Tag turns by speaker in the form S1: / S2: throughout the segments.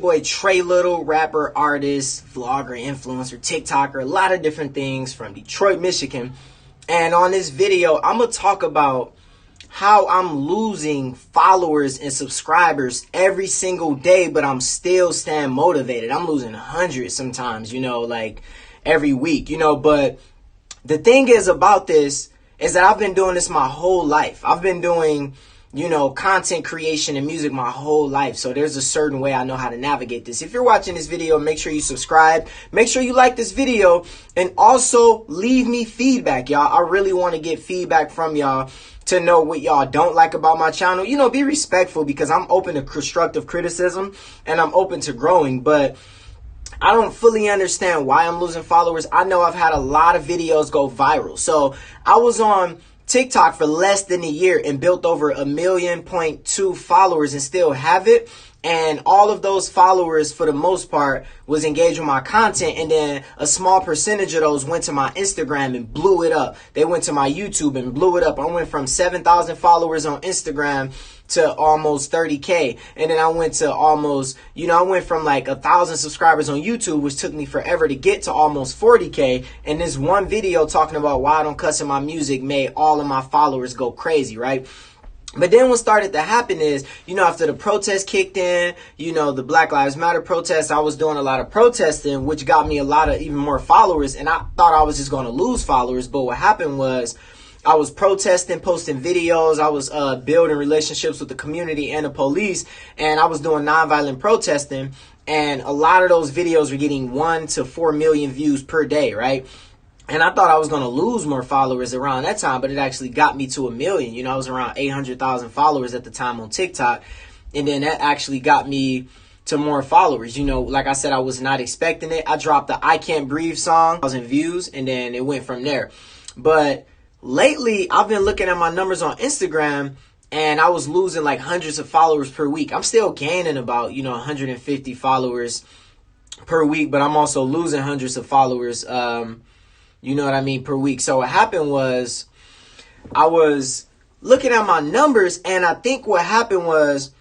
S1: Boy Trey Little, rapper, artist, vlogger, influencer, TikToker, a lot of different things from Detroit, Michigan. And on this video, I'm going to talk about how I'm losing followers and subscribers every single day, but I'm still staying motivated. I'm losing hundreds sometimes, like every week, but the thing is about this is that I've been doing this my whole life. I've been doing content creation and music my whole life. So there's a certain way I know how to navigate this. If you're watching this video, make sure you subscribe. Make sure you like this video and also leave me feedback, y'all. I really want to get feedback from y'all to know what y'all don't like about my channel. Be respectful because I'm open to constructive criticism and I'm open to growing, but I don't fully understand why I'm losing followers. I know I've had a lot of videos go viral. So I was on TikTok for less than a year and built over 1.2 million followers and still have it. And all of those followers, for the most part, was engaged with my content. And then a small percentage of those went to my Instagram and blew it up. They went to my YouTube and blew it up. I went from 7,000 followers on Instagram to almost 30K. And then I went to almost, I went from like 1,000 subscribers on YouTube, which took me forever to get to almost 40K. And this one video talking about why I don't cuss in my music made all of my followers go crazy, right? But then what started to happen is, after the protest kicked in, the Black Lives Matter protests, I was doing a lot of protesting, which got me a lot of even more followers. And I thought I was just going to lose followers. But what happened was I was protesting, posting videos. I was building relationships with the community and the police. And I was doing nonviolent protesting. And a lot of those videos were getting 1 to 4 million views per day, right? And I thought I was going to lose more followers around that time, but it actually got me to 1 million. I was around 800,000 followers at the time on TikTok. And then that actually got me to more followers. Like I said, I was not expecting it. I dropped the I Can't Breathe song, 1,000 views, and then it went from there. But lately, I've been looking at my numbers on Instagram, and I was losing like hundreds of followers per week. I'm still gaining about, 150 followers per week, but I'm also losing hundreds of followers per week. So what happened was I was looking at my numbers, and I think what happened was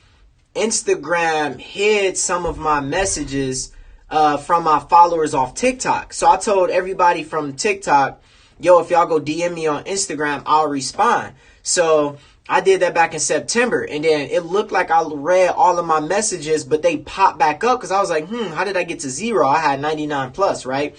S1: Instagram hid some of my messages from my followers off TikTok. So I told everybody from TikTok, yo, if y'all go DM me on Instagram, I'll respond. So I did that back in September, and then it looked like I read all of my messages, but they popped back up because I was like, how did I get to 0? I had 99 plus, right?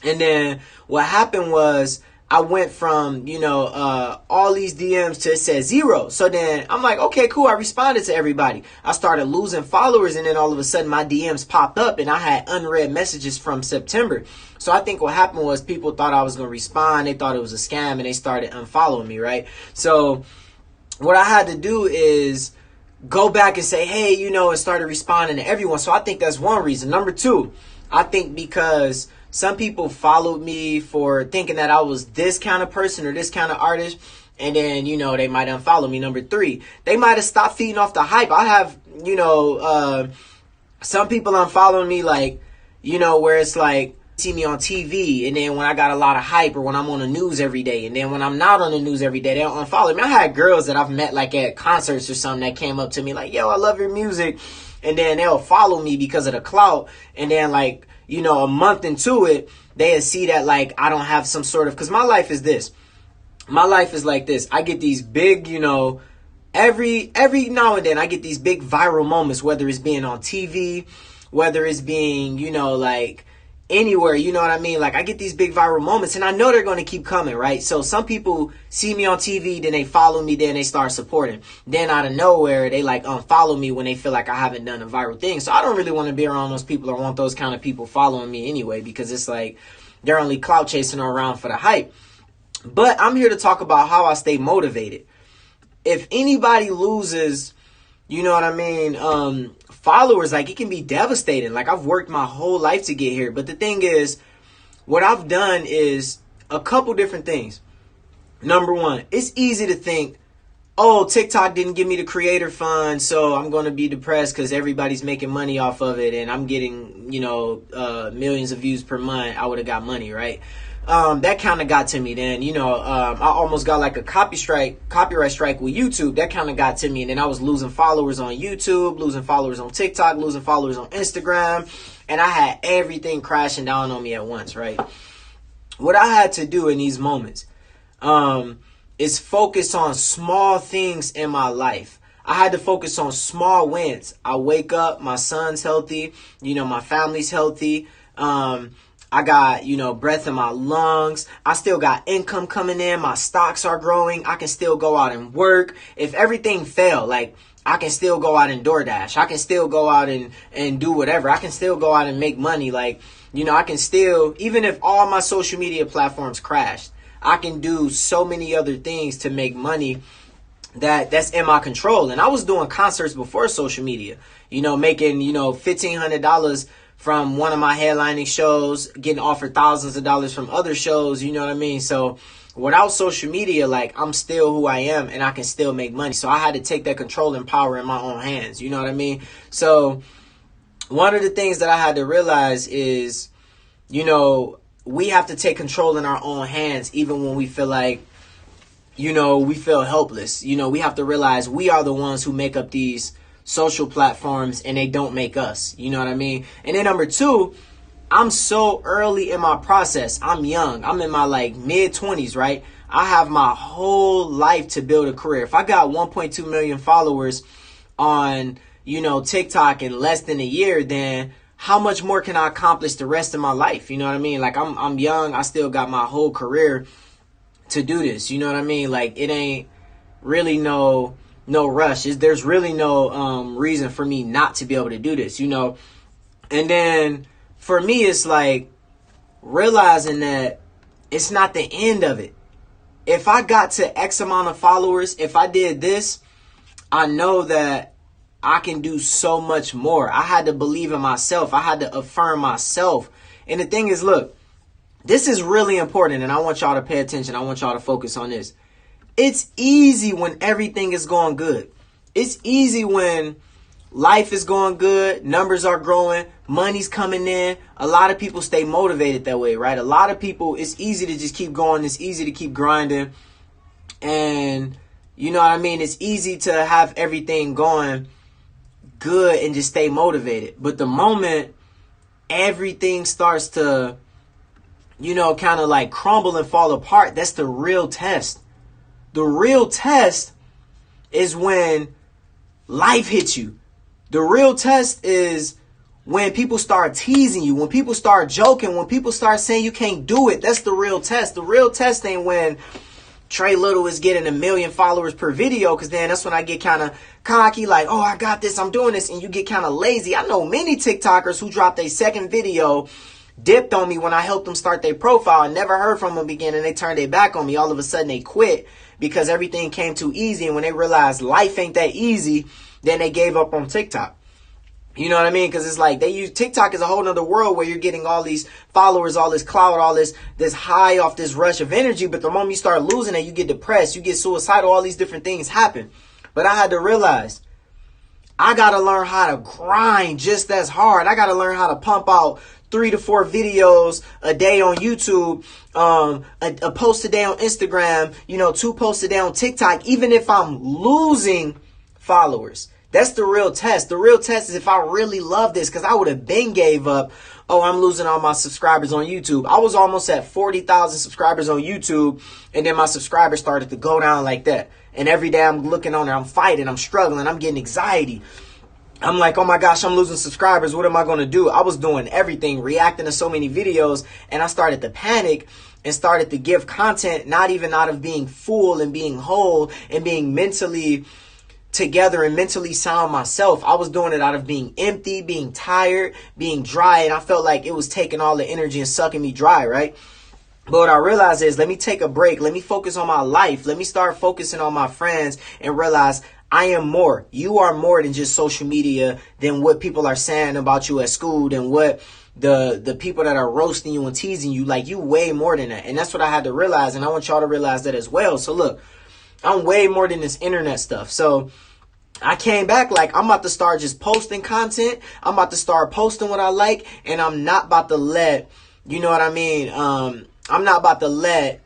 S1: And then what happened was I went from, all these DMs to it said 0. So then I'm like, okay, cool. I responded to everybody. I started losing followers, and then all of a sudden my DMs popped up and I had unread messages from September. So I think what happened was people thought I was going to respond. They thought it was a scam and they started unfollowing me, right? So what I had to do is go back and say, hey, and started responding to everyone. So I think that's one reason. Number two, I think because some people followed me for thinking that I was this kind of person or this kind of artist, and then, they might unfollow me. Number three, they might have stopped feeding off the hype. I have, some people unfollowing me like, where it's like, see me on TV, and then when I got a lot of hype or when I'm on the news every day, and then when I'm not on the news every day, they don't unfollow me. I had girls that I've met like at concerts or something that came up to me like, yo, I love your music, and then they'll follow me because of the clout, and then like, a month into it, they'll see that like I don't have some sort of, because my life is this. My life is like this. I get these big, every now and then I get these big viral moments, whether it's being on TV, whether it's being, like anywhere, you know what I mean? Like I get these big viral moments and I know they're going to keep coming, right? So some people see me on TV, then they follow me, then they start supporting. Then out of nowhere, they like unfollow me when they feel like I haven't done a viral thing. So I don't really want to be around those people or want those kind of people following me anyway, because it's like they're only clout chasing around for the hype. But I'm here to talk about how I stay motivated. If anybody loses, followers, like it can be devastating. Like I've worked my whole life to get here. But the thing is, what I've done is a couple different things. Number one, it's easy to think, oh, TikTok didn't give me the creator fund, so I'm going to be depressed because everybody's making money off of it and I'm getting, millions of views per month. I would have got money, right? that kind of got to me then. I almost got like a copyright strike with YouTube. That kind of got to me. And then I was losing followers on YouTube, losing followers on TikTok, losing followers on Instagram. And I had everything crashing down on me at once, right? What I had to do in these moments is focus on small things in my life. I had to focus on small wins. I wake up, my son's healthy, my family's healthy. I got, breath in my lungs. I still got income coming in. My stocks are growing. I can still go out and work. If everything failed, like, I can still go out and DoorDash. I can still go out and do whatever. I can still go out and make money. Like, I can still, even if all my social media platforms crashed, I can do so many other things to make money that's in my control. And I was doing concerts before social media, making, $1,500 from one of my headlining shows, getting offered thousands of dollars from other shows, you know what I mean? So without social media, like, I'm still who I am and I can still make money. So I had to take that control and power in my own hands, you know what I mean? So one of the things that I had to realize is, we have to take control in our own hands, even when we feel like, we feel helpless. We have to realize we are the ones who make up these social platforms and they don't make us. You know what I mean? And then number two, I'm so early in my process. I'm young. I'm in my mid 20s, right? I have my whole life to build a career. If I got 1.2 million followers on, TikTok in less than a year, then how much more can I accomplish the rest of my life? You know what I mean? Like, I'm young. I still got my whole career to do this. You know what I mean? Like, it ain't really no rush. There's really no reason for me not to be able to do this, And then for me, it's like realizing that it's not the end of it. If I got to X amount of followers, if I did this, I know that I can do so much more. I had to believe in myself. I had to affirm myself. And the thing is, look, this is really important, and I want y'all to pay attention. I want y'all to focus on this. It's easy when everything is going good. It's easy when life is going good, numbers are growing, money's coming in. A lot of people stay motivated that way, right? A lot of people, it's easy to just keep going. It's easy to keep grinding. And you know what I mean? It's easy to have everything going good and just stay motivated. But the moment everything starts to, kind of crumble and fall apart, that's the real test. The real test is when life hits you. The real test is when people start teasing you, when people start joking, when people start saying you can't do it. That's the real test. The real test ain't when Trey Little is getting 1 million followers per video, because then that's when I get kind of cocky, like, oh, I got this, I'm doing this, and you get kind of lazy. I know many TikTokers who dropped a second video, dipped on me when I helped them start their profile, and never heard from them again, and they turned their back on me. All of a sudden they quit because everything came too easy, and when they realized life ain't that easy, then they gave up on TikTok. You know what I mean? Because it's like they use TikTok as a whole nother world where you're getting all these followers, all this clout, all this high off this rush of energy. But the moment you start losing it, you get depressed, you get suicidal, all these different things happen. But I had to realize I got to learn how to grind just as hard. I got to learn how to pump out 3 to 4 videos a day on YouTube, a post a day on Instagram, 2 posts a day on TikTok, even if I'm losing followers. That's the real test. The real test is if I really love this, because I would have been gave up. Oh, I'm losing all my subscribers on YouTube. I was almost at 40,000 subscribers on YouTube, and then my subscribers started to go down like that. And every day I'm looking on there, I'm fighting, I'm struggling, I'm getting anxiety. I'm like, oh my gosh, I'm losing subscribers. What am I going to do? I was doing everything, reacting to so many videos, and I started to panic and started to give content, not even out of being full and being whole and being mentally together and mentally sound myself. I was doing it out of being empty, being tired, being dry, and I felt like it was taking all the energy and sucking me dry, right? But what I realized is, let me take a break. Let me focus on my life. Let me start focusing on my friends and realize I am more. You are more than just social media, than what people are saying about you at school, than what the people that are roasting you and teasing you. Like, you way more than that. And that's what I had to realize, and I want y'all to realize that as well. So look, I'm way more than this internet stuff. So I came back like, I'm about to start just posting content. I'm about to start posting what I like, and I'm not about to let, you know what I mean, I'm not about to let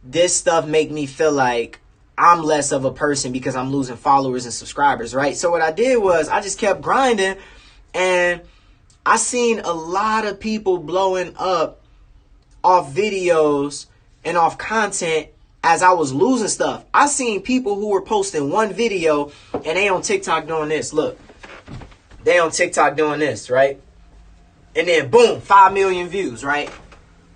S1: this stuff make me feel like I'm less of a person because I'm losing followers and subscribers, right? So what I did was I just kept grinding, and I seen a lot of people blowing up off videos and off content as I was losing stuff. I seen people who were posting one video and they on TikTok doing this. Look, they on TikTok doing this, right? And then boom, 5 million views, right?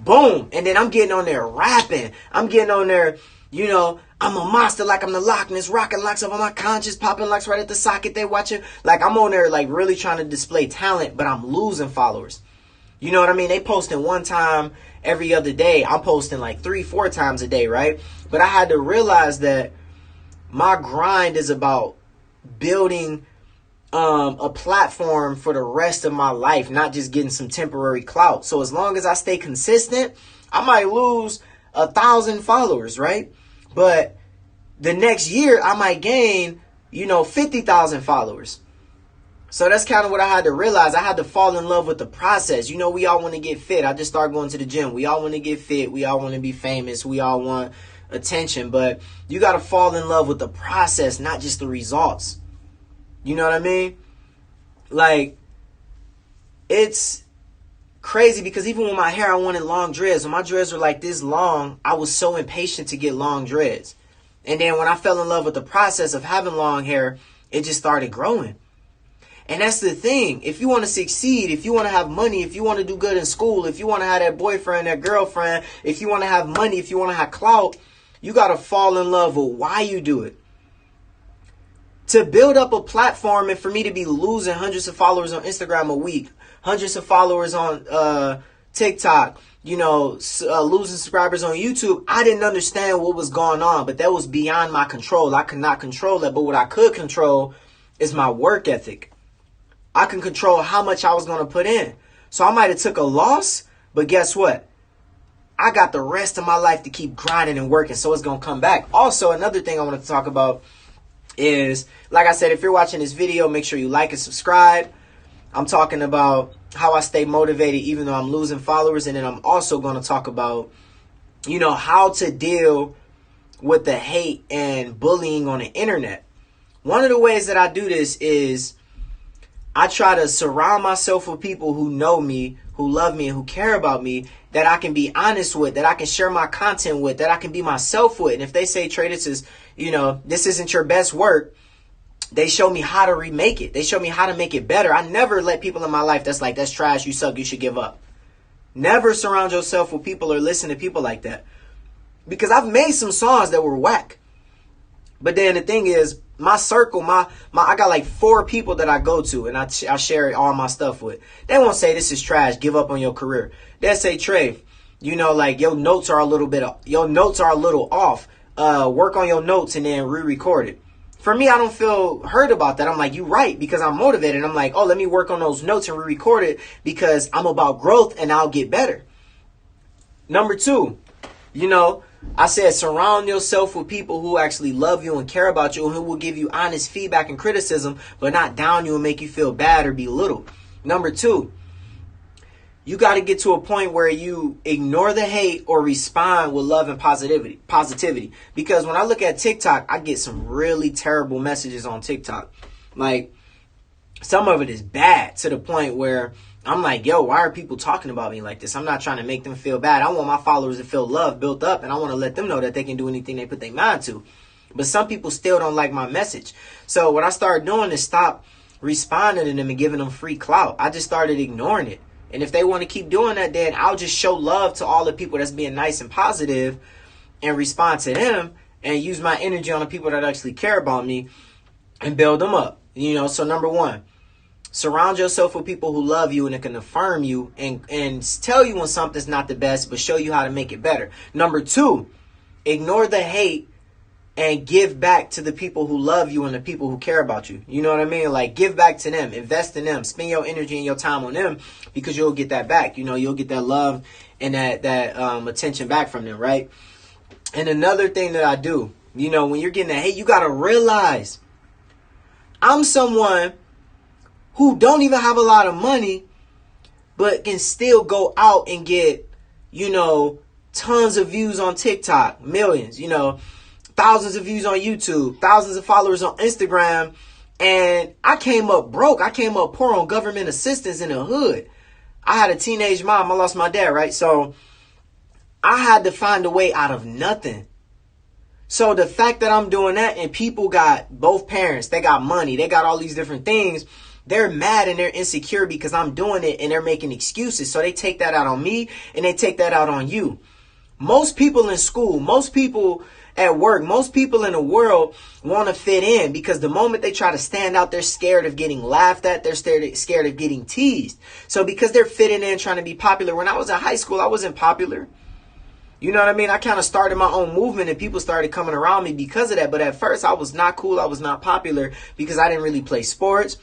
S1: Boom. And then I'm getting on there rapping. I'm getting on there, you know, I'm a monster like I'm the Loch Ness, rocking locks over my conscience, popping locks right at the socket. They watching. Like, I'm on there like really trying to display talent, but I'm losing followers. You know what I mean? They posting one time every other day. I'm posting like 3-4 times a day, right? But I had to realize that my grind is about building a platform for the rest of my life, not just getting some temporary clout. So as long as I stay consistent, I might lose 1,000 followers, right? But the next year I might gain, 50,000 followers. So that's kind of what I had to realize. I had to fall in love with the process. We all want to get fit. I just started going to the gym. We all want to get fit. We all want to be famous. We all want attention. But you got to fall in love with the process, not just the results. You know what I mean? Like, it's crazy because even with my hair, I wanted long dreads. When my dreads were like this long, I was so impatient to get long dreads. And then when I fell in love with the process of having long hair, it just started growing. And that's the thing. If you want to succeed, if you want to have money, if you want to do good in school, if you want to have that boyfriend, that girlfriend, if you want to have money, if you want to have clout, you got to fall in love with why you do it. To build up a platform and for me to be losing hundreds of followers on Instagram a week, hundreds of followers on TikTok, losing subscribers on YouTube, I didn't understand what was going on, but that was beyond my control. I could not control that, but what I could control is my work ethic. I can control how much I was going to put in. So I might have took a loss, but guess what? I got the rest of my life to keep grinding and working, so it's going to come back. Also, another thing I want to talk about is, like I said, if you're watching this video, make sure you like and subscribe. I'm talking about how I stay motivated even though I'm losing followers, and then I'm also going to talk about, how to deal with the hate and bullying on the internet. One of the ways that I do this is I try to surround myself with people who know me, who love me, and who care about me, that I can be honest with, that I can share my content with, that I can be myself with. And if they say, Trey, this isn't your best work, they show me how to remake it. They show me how to make it better. I never let people in my life that's like, that's trash, you suck, you should give up. Never surround yourself with people or listen to people like that. Because I've made some songs that were whack. But then the thing is, my circle, I got like 4 people that I go to and I share all my stuff with. They won't say this is trash, give up on your career. They'll say, Trey, your notes are a little off. Work on your notes and then re-record it. For me, I don't feel hurt about that. I'm like, you right, because I'm motivated. I'm like, oh, let me work on those notes and re-record it because I'm about growth and I'll get better. Number 2, I said surround yourself with people who actually love you and care about you and who will give you honest feedback and criticism, but not down you and make you feel bad or belittle. Number 2, you got to get to a point where you ignore the hate or respond with love and positivity. Because when I look at TikTok, I get some really terrible messages on TikTok. Like, some of it is bad to the point where I'm like, yo, why are people talking about me like this? I'm not trying to make them feel bad. I want my followers to feel love built up, and I want to let them know that they can do anything they put their mind to. But some people still don't like my message. So what I started doing is stop responding to them and giving them free clout. I just started ignoring it. And if they want to keep doing that, then I'll just show love to all the people that's being nice and positive and respond to them and use my energy on the people that actually care about me and build them up. So number 1, surround yourself with people who love you and that can affirm you and tell you when something's not the best, but show you how to make it better. Number 2, ignore the hate and give back to the people who love you and the people who care about you. You know what I mean? Like, give back to them, invest in them, spend your energy and your time on them because you'll get that back. You'll get that love and that attention back from them, right? And another thing that I do, when you're getting that hate, you got to realize I'm someone who don't even have a lot of money, but can still go out and get, tons of views on TikTok, millions, you know, thousands of views on YouTube, thousands of followers on Instagram. And I came up broke. I came up poor on government assistance in the hood. I had a teenage mom. I lost my dad, right? So I had to find a way out of nothing. So the fact that I'm doing that and people got both parents, they got money, they got all these different things, they're mad and they're insecure because I'm doing it and they're making excuses. So they take that out on me and they take that out on you. Most people in school, most people at work, most people in the world want to fit in because the moment they try to stand out, they're scared of getting laughed at. They're scared of getting teased. So because they're fitting in, trying to be popular. When I was in high school, I wasn't popular. You know what I mean? I kind of started my own movement and people started coming around me because of that. But at first I was not cool. I was not popular because I didn't really play sports.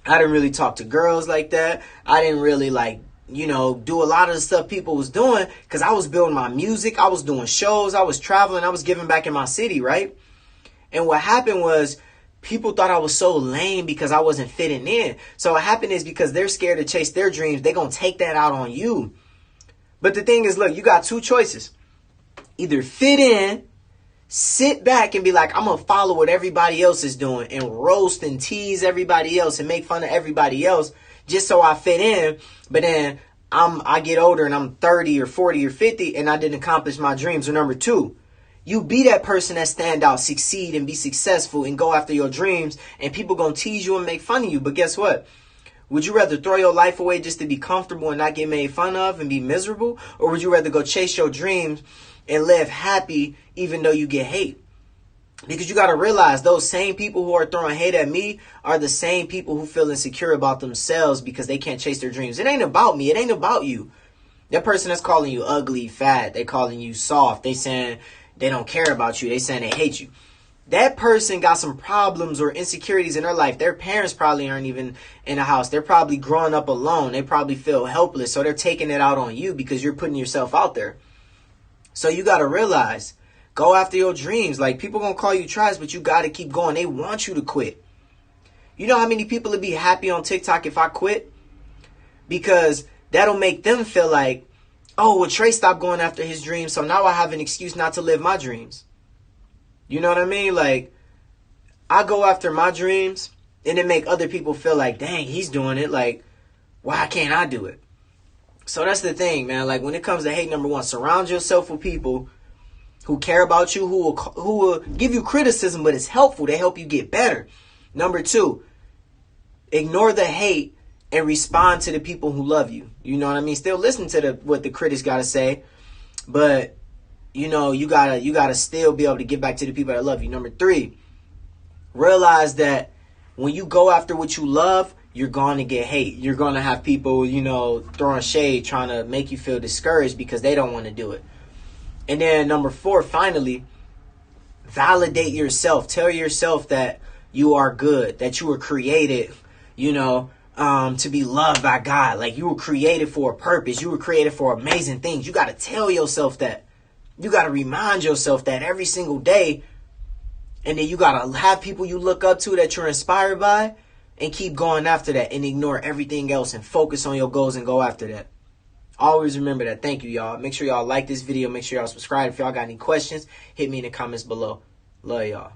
S1: I didn't really talk to girls like that. I didn't really do a lot of the stuff people was doing because I was building my music. I was doing shows. I was traveling. I was giving back in my city, right? And what happened was people thought I was so lame because I wasn't fitting in. So what happened is because they're scared to chase their dreams, they're going to take that out on you. But the thing is, look, you got two choices. Either fit in, sit back and be like, I'm going to follow what everybody else is doing and roast and tease everybody else and make fun of everybody else just so I fit in. But then I get older and I'm 30 or 40 or 50 and I didn't accomplish my dreams. Or number two, you be that person that stand out, succeed and be successful and go after your dreams and people going to tease you and make fun of you. But guess what? Would you rather throw your life away just to be comfortable and not get made fun of and be miserable? Or would you rather go chase your dreams and live happy even though you get hate? Because you got to realize those same people who are throwing hate at me are the same people who feel insecure about themselves because they can't chase their dreams. It ain't about me. It ain't about you. That person that's calling you ugly, fat, they calling you soft. They saying they don't care about you. They saying they hate you. That person got some problems or insecurities in their life. Their parents probably aren't even in the house. They're probably growing up alone. They probably feel helpless. So they're taking it out on you because you're putting yourself out there. So you got to realize, go after your dreams. Like, people going to call you trash, but you got to keep going. They want you to quit. You know how many people would be happy on TikTok if I quit? Because that'll make them feel like, oh, well, Trey stopped going after his dreams, so now I have an excuse not to live my dreams. You know what I mean? Like, I go after my dreams and it make other people feel like, dang, he's doing it. Like, why can't I do it? So that's the thing, man. Like, when it comes to hate, number one, surround yourself with people who care about you, who will give you criticism, but it's helpful. They help you get better. Number two, ignore the hate and respond to the people who love you. You know what I mean? Still listen to what the critics got to say, but you know, you gotta still be able to get back to the people that love you. Number three, realize that when you go after what you love, you're going to get hate. You're going to have people, you know, throwing shade, trying to make you feel discouraged because they don't want to do it. And then number four, finally, validate yourself. Tell yourself that you are good, that you were created, you know, to be loved by God. Like, you were created for a purpose. You were created for amazing things. You got to tell yourself that. You got to remind yourself that every single day. And then you got to have people you look up to that you're inspired by and keep going after that and ignore everything else and focus on your goals and go after that. Always remember that. Thank you, y'all. Make sure y'all like this video. Make sure y'all subscribe. If y'all got any questions, hit me in the comments below. Love y'all.